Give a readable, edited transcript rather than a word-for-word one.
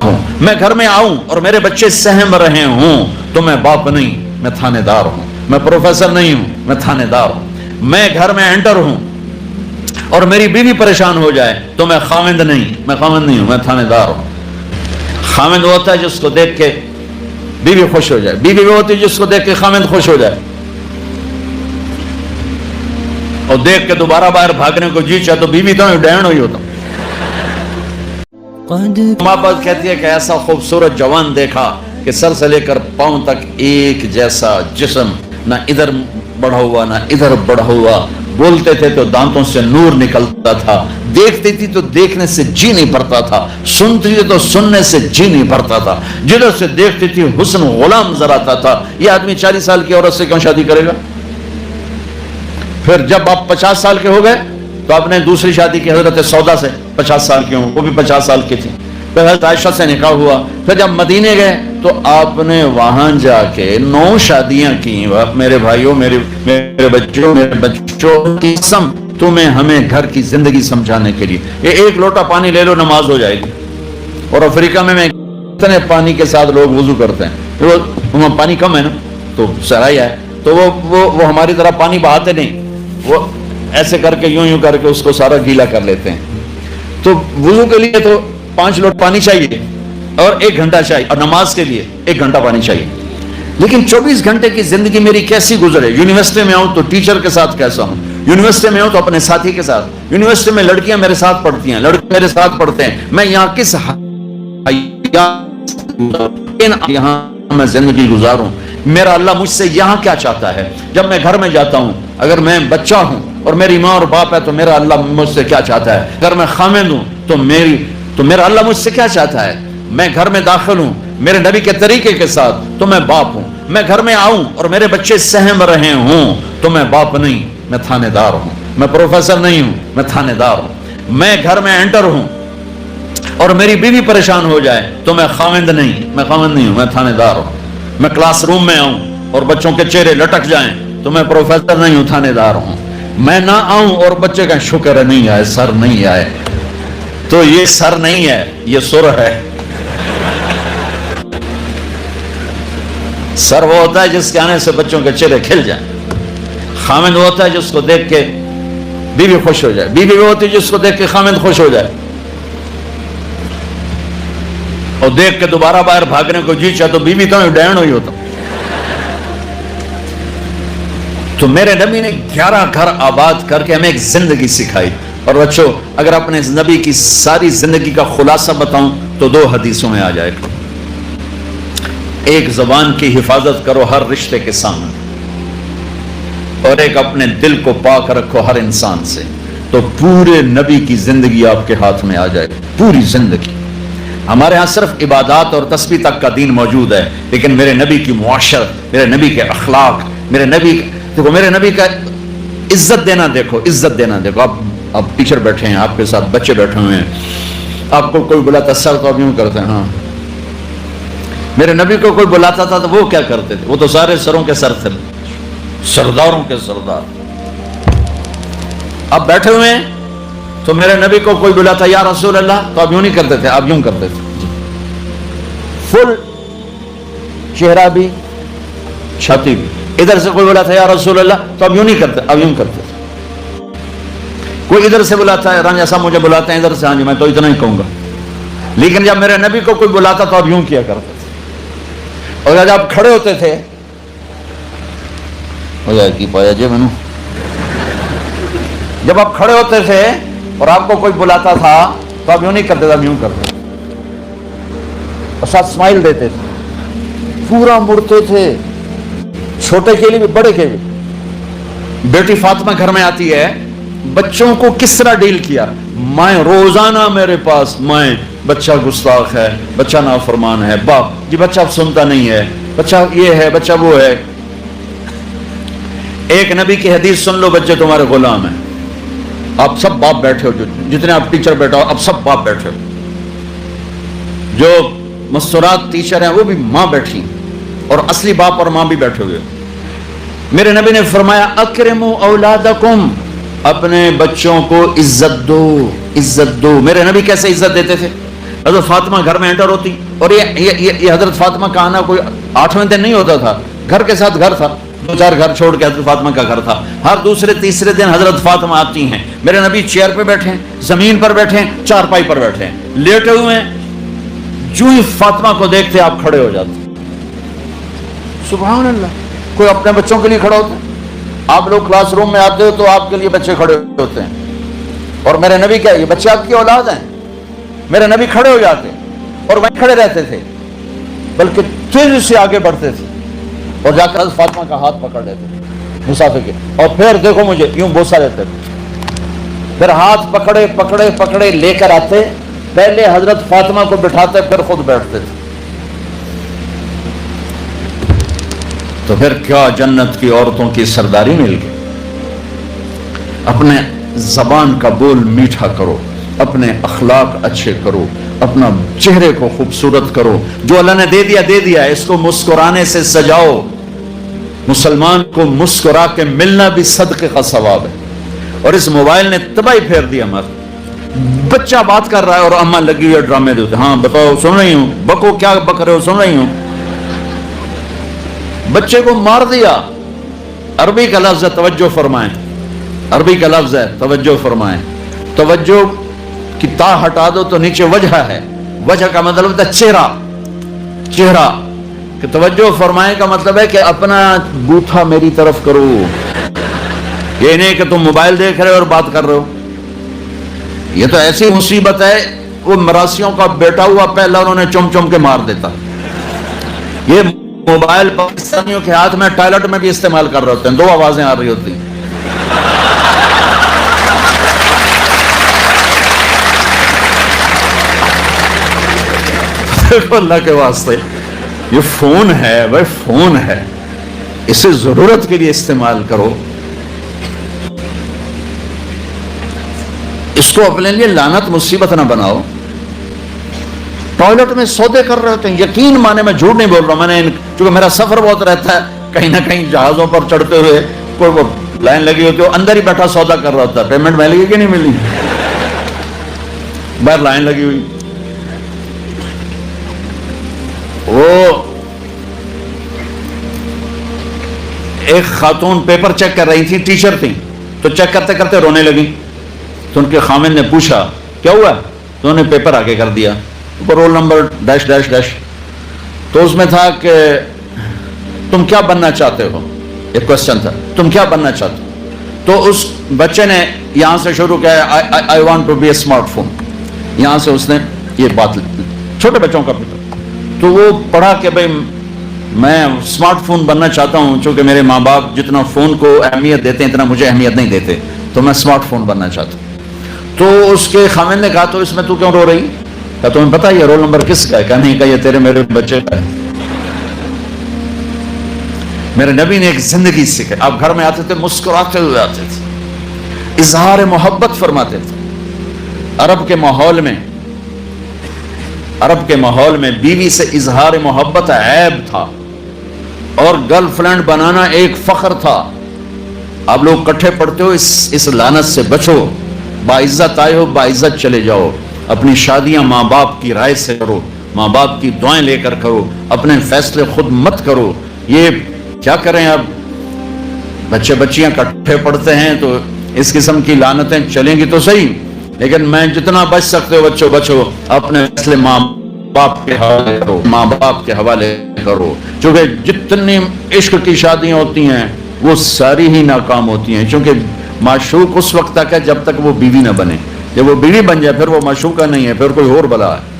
ہوں، میں گھر میں آؤں اور میرے بچے سہم رہے ہوں تو میں باپ نہیں، میں تھانے دار ہوں، میں پروفیسر نہیں ہوں، میں تھانے دار ہوں، میں گھر میں انٹر ہوں اور میری بیوی پریشان ہو جائے تو میں خاوند نہیں، میں خاوند نہیں ہوں، میں تھانے دار ہوں۔ خاوند وہ ہوتا ہے جس کو دیکھ کے بیوی خوش ہو جائے، بیوی وہ ہوتی ہے جس کو دیکھ کے خاوند خوش ہو جائے، اور دیکھ کے دوبارہ باہر بھاگنے کو جی چاہے تو بیوی تو ڈین ہوئی ہوتا۔ ماں باپ کہتی ہے کہ ایسا خوبصورت جوان دیکھا کہ سر سے لے کر پاؤں تک ایک جیسا جسم، نہ ادھر بڑھا ہوا نہ ادھر بڑھا ہوا، بولتے تھے تو دانتوں سے نور نکلتا تھا، دیکھتی تھی تو دیکھنے سے جی نہیں پڑتا تھا، سنتی تھی تو سننے سے جی نہیں پڑتا تھا، جدھر سے دیکھتی تھی حسن غلام نظر آتا تھا۔ یہ آدمی 40 سال کی عورت سے کیوں شادی کرے گا؟ پھر جب آپ 50 سال کے ہو گئے تو آپ نے دوسری شادی کی حضرت سودا سے، 50 سال کی ہوں، وہ بھی 50 سال کی تھی، پھر حضرت عائشہ سے نکاح ہوا، پھر جب مدینے گئے تو آپ نے وہاں جا کے 9 شادیاں کی۔ میرے بھائیوں، میرے بچوں کی قسم، تمہیں ہمیں گھر کی زندگی سمجھانے کے لیے یہ ایک لوٹا پانی لے لو نماز ہو جائے گی۔ اور افریقہ میں اتنے پانی کے ساتھ لوگ وضو کرتے ہیں، وہاں پانی کم ہے نا تو سرائی ہے تو وہ ہماری طرح پانی بہاتے نہیں، وہ ایسے کر کے یوں کر کے اس کو سارا گیلا کر لیتے ہیں۔ تو وضو کے لیے تو 5 لوٹ پانی چاہیے اور 1 گھنٹہ چاہیے، اور نماز کے لیے 1 گھنٹہ پانی چاہیے۔ لیکن 24 گھنٹے کی زندگی میری کیسی گزرے؟ یونیورسٹی میں آؤں تو ٹیچر کے ساتھ کیسا ہوں، یونیورسٹی میں آؤں تو اپنے ساتھی کے ساتھ، یونیورسٹی میں لڑکیاں میرے ساتھ پڑھتی ہیں، لڑکے میرے ساتھ پڑھتے ہیں، میں یہاں کس یہاں میں زندگی گزاروں؟ میرا اللہ مجھ سے یہاں کیا چاہتا ہے؟ جب میں گھر میں جاتا ہوں، اگر میں بچہ ہوں اور میری ماں اور باپ ہے تو میرا اللہ مجھ سے کیا چاہتا ہے؟ اگر میں خاوند ہوں تو میرا اللہ مجھ سے کیا چاہتا ہے؟ میں گھر میں داخل ہوں میرے نبی کے طریقے کے ساتھ تو میں باپ ہوں، میں گھر میں آؤں اور میرے بچے سہم رہے ہوں تو میں باپ نہیں، میں تھانے دار ہوں، میں پروفیسر نہیں ہوں، میں تھانے دار ہوں، میں گھر میں انٹر ہوں اور میری بیوی پریشان ہو جائے تو میں خاوند نہیں، میں خاوند نہیں ہوں، میں تھانے دار ہوں، میں کلاس روم میں آؤں اور بچوں کے چہرے لٹک جائیں تو میں پروفیسر نہیں ہوں، تھانے دار ہوں، میں نہ آؤں اور بچے کا شکر نہیں آئے، سر نہیں آئے، تو یہ سر نہیں ہے، یہ سر ہے۔ سر وہ ہوتا ہے جس کے آنے سے بچوں کے چہرے کھل جائیں، خاوند وہ ہوتا ہے جس کو دیکھ کے بیوی خوش ہو جائے، بیوی وہ ہوتی ہے جس کو دیکھ کے خاوند خوش ہو جائے، اور دیکھ کے دوبارہ باہر بھاگنے کو جی چاہے تو بیوی تو ڈین ہوئی ہوتا۔ تو میرے نبی نے 11 گھر آباد کر کے ہمیں ایک زندگی سکھائی۔ اور بچوں، اگر اپنے نبی کی ساری زندگی کا خلاصہ بتاؤں تو 2 حدیثوں میں آ جائے گا۔ ایک زبان کی حفاظت کرو ہر رشتے کے سامنے، اور ایک اپنے دل کو پاک رکھو ہر انسان سے، تو پورے نبی کی زندگی آپ کے ہاتھ میں آ جائے، پوری زندگی۔ ہمارے ہاں صرف عبادات اور تسبیح تک کا دین موجود ہے، لیکن میرے نبی کی معاشرت، میرے نبی کے اخلاق، میرے نبی کا عزت دینا دیکھو، عزت دینا دیکھو۔ آپ ٹیچر بیٹھے ہیں، آپ کے ساتھ بچے بیٹھے ہوئے ہیں، آپ کو کوئی بلاتا سر تو آپ یوں کرتے ہیں، ہاں۔ میرے نبی کو کوئی بلاتا تھا تو وہ کیا کرتے تھے؟ وہ تو سارے سروں کے سر تھے، سرداروں کے سردار۔ آپ بیٹھے ہوئے ہیں تو میرے نبی کو کوئی بلاتا یا رسول اللہ تو آپ یوں نہیں کرتے تھے، آپ یوں کرتے تھے، فل چہرہ بھی چھاتی بھی۔ ادھر سے کوئی بلاتا یا رسول اللہ تو آپ یوں نہیں کرتے، آپ یوں کرتے تھے۔ کوئی ادھر سے بلاتا ہے، رانجھا صاحب مجھے بلاتے ہیں ادھر سے، ہاں جی میں تو اتنا ہی کہوں گا، لیکن جب میرے نبی کو کوئی بلاتا تو آپ یوں کیا کرتے تھے۔ اور جب آپ کھڑے ہوتے تھے جب آپ کھڑے ہوتے تھے اور آپ کو کوئی بلاتا تھا تو آپ یوں نہیں کرتے تھے، آپ یوں کرتے تھے، اور ساتھ اسمائل دیتے تھے، پورا مڑتے تھے، چھوٹے کے لیے بھی بڑے کے لیے۔ بیٹی فاطمہ گھر میں آتی ہے، بچوں کو کس طرح ڈیل کیا؟ مائیں روزانہ میرے پاس، مائیں بچہ گستاخ ہے، بچہ نافرمان ہے، باپ جی بچہ اب سنتا نہیں ہے، بچہ یہ ہے، بچہ وہ ہے۔ ایک نبی کی حدیث سن لو، بچے تمہارے غلام ہیں۔ آپ سب باپ بیٹھے ہو، جتنے آپ ٹیچر بیٹھا ہو اب سب باپ بیٹھے ہو، جو مستورات ٹیچر ہیں وہ بھی ماں بیٹھی، اور اصلی باپ اور ماں بھی بیٹھے ہوئے۔ میرے نبی نے فرمایا اکرموا اولادکم، اپنے بچوں کو عزت دو، عزت دو۔ میرے نبی کیسے عزت دیتے تھے؟ حضرت فاطمہ گھر میں انٹر ہوتی، اور یہ حضرت فاطمہ کا آنا کوئی 8ویں دن نہیں ہوتا تھا، گھر کے ساتھ گھر تھا، 2-4 گھر چھوڑ کے حضرت فاطمہ کا گھر تھا، ہر دوسرے تیسرے دن حضرت فاطمہ آتی ہیں، میرے نبی چیئر پہ بیٹھے ہیں، زمین پر بیٹھے ہیں، چارپائی پر بیٹھے ہیں، لیٹے ہوئے ہیں، جو ہی فاطمہ کو دیکھتے آپ کھڑے ہو جاتے۔ سبحان اللہ، کوئی اپنے بچوں کے لیے کھڑا ہوتا ہے؟ آپ لوگ کلاس روم میں آتے ہو تو آپ کے لیے بچے کھڑے ہوتے ہیں، اور میرے نبی کیا یہ بچے آپ کی اولاد ہیں؟ میرے نبی کھڑے ہو جاتے اور وہیں کھڑے رہتے تھے، بلکہ تیزی سے آگے بڑھتے تھے اور جا کر حضرت فاطمہ کا ہاتھ پکڑ لیتے تھے مسافر کے، اور پھر دیکھو مجھے یوں بوسہ لیتے تھے، پھر ہاتھ پکڑے پکڑے پکڑے لے کر آتے، پہلے حضرت فاطمہ کو بٹھاتے پھر خود بیٹھتے تھے۔ تو پھر کیا جنت کی عورتوں کی سرداری مل گئی۔ اپنے زبان کا بول میٹھا کرو، اپنے اخلاق اچھے کرو، اپنا چہرے کو خوبصورت کرو، جو اللہ نے دے دیا، اس کو مسکرانے سے سجاؤ۔ مسلمان کو مسکرا کے ملنا بھی صدقے کا ثواب ہے، اور اس موبائل نے تباہی پھیر دیا ہمارا۔ بچہ بات کر رہا ہے اور اماں لگی ہوئی ڈرامے دیتے، ہاں بتاؤ سن رہی ہوں، بکو کیا بک رہے ہو، سن رہی ہوں۔ بچے کو مار دیا۔ عربی کا لفظ ہے، توجہ فرمائیں، عربی کا لفظ ہے توجہ فرمائیں، توجہ کی تا ہٹا دو تو نیچے وجہ ہے، وجہ کا مطلب ہوتا ہے چہرہ، چہرہ کہ توجہ فرمائیں کا مطلب ہے کہ اپنا بوتھا میری طرف کرو، یہ نہیں کہ تم موبائل دیکھ رہے ہو اور بات کر رہے ہو۔ یہ تو ایسی مصیبت ہے، وہ مراسیوں کا بیٹا ہوا پہلا انہوں نے چم چم کے مار دیتا۔ یہ موبائل پاکستانیوں کے ہاتھ میں ٹوائلٹ میں بھی استعمال کر رہے ہوتے ہیں، 2 آوازیں آ رہی ہوتی ہیں۔ اللہ کے واسطے یہ فون ہے، وہ فون ہے، اسے ضرورت کے لیے استعمال کرو، اس کو اپنے لیے لعنت مصیبت نہ بناؤ۔ ٹوائلٹ میں سودے کر رہے ہوتے ہیں، یقین مانے میں جھوٹ نہیں بول رہا، میں نے چونکہ میرا سفر بہت رہتا ہے، کہیں نہ کہیں جہازوں پر چڑھتے ہوئے کوئی وہ لائن لگی ہوتی ہے، اندر ہی بیٹھا سودا کر رہا ہوتا ہے، پیمنٹ ملے گی کہ نہیں ملی، باہر لائن لگی ہوئی۔ وہ ایک خاتون پیپر چیک کر رہی تھی، ٹیچر تھی، تو چیک کرتے کرتے رونے لگی، تو ان کے خامن نے پوچھا کیا ہوا، تو انہوں نے پیپر آگے کر دیا، roll number dash dash dash, تو اس میں تھا کہ تم کیا بننا چاہتے ہو، ایک کوسچن تھا، تم کیا بننا چاہتے ہو، تو اس بچے نے یہاں سے شروع کیا، I want to be a smart phone، یہاں سے اس نے یہ بات، چھوٹے بچوں کا پیپر، تو وہ پڑھا کہ بھئی میں اسمارٹ فون بننا چاہتا ہوں، چونکہ میرے ماں باپ جتنا فون کو اہمیت دیتے ہیں اتنا مجھے اہمیت نہیں دیتے، تو میں اسمارٹ فون بننا چاہتا ہوں۔ تو اس کے خامن نے کہا تو اس میں تو کیوں رو رہی؟ کہا تمہیں پتہ یہ رول نمبر کس کا ہے؟ کہا نہیں، کہا یہ تیرے میرے بچے کا ہے۔ میرے نبی نے ایک زندگی سکھائی، آپ گھر میں آتے تھے مسکراتے ہوئے آتے تھے، اظہار محبت فرماتے تھے۔ عرب کے ماحول میں بیوی سے اظہار محبت عیب تھا، اور گرل فرینڈ بنانا ایک فخر تھا۔ آپ لوگ کٹھے پڑھتے ہو، اس لعنت سے بچو، باعزت آئے ہو باعزت چلے جاؤ، اپنی شادیاں ماں باپ کی رائے سے کرو، ماں باپ کی دعائیں لے کر کرو، اپنے فیصلے خود مت کرو۔ یہ کیا کریں، اب بچے بچیاں کٹھے پڑھتے ہیں تو اس قسم کی لعنتیں چلیں گی تو صحیح، لیکن میں جتنا بچ سکتے ہو بچو بچو، اپنے فیصلے ماں باپ کے حوالے کرو، ماں باپ کے حوالے کرو، چونکہ جتنی عشق کی شادیاں ہوتی ہیں وہ ساری ہی ناکام ہوتی ہیں، چونکہ معشوق اس وقت تک ہے جب تک وہ بیوی نہ بنے، جب وہ بیوی بن جائے پھر وہ معشوقہ نہیں ہے، پھر کوئی اور بلا ہے۔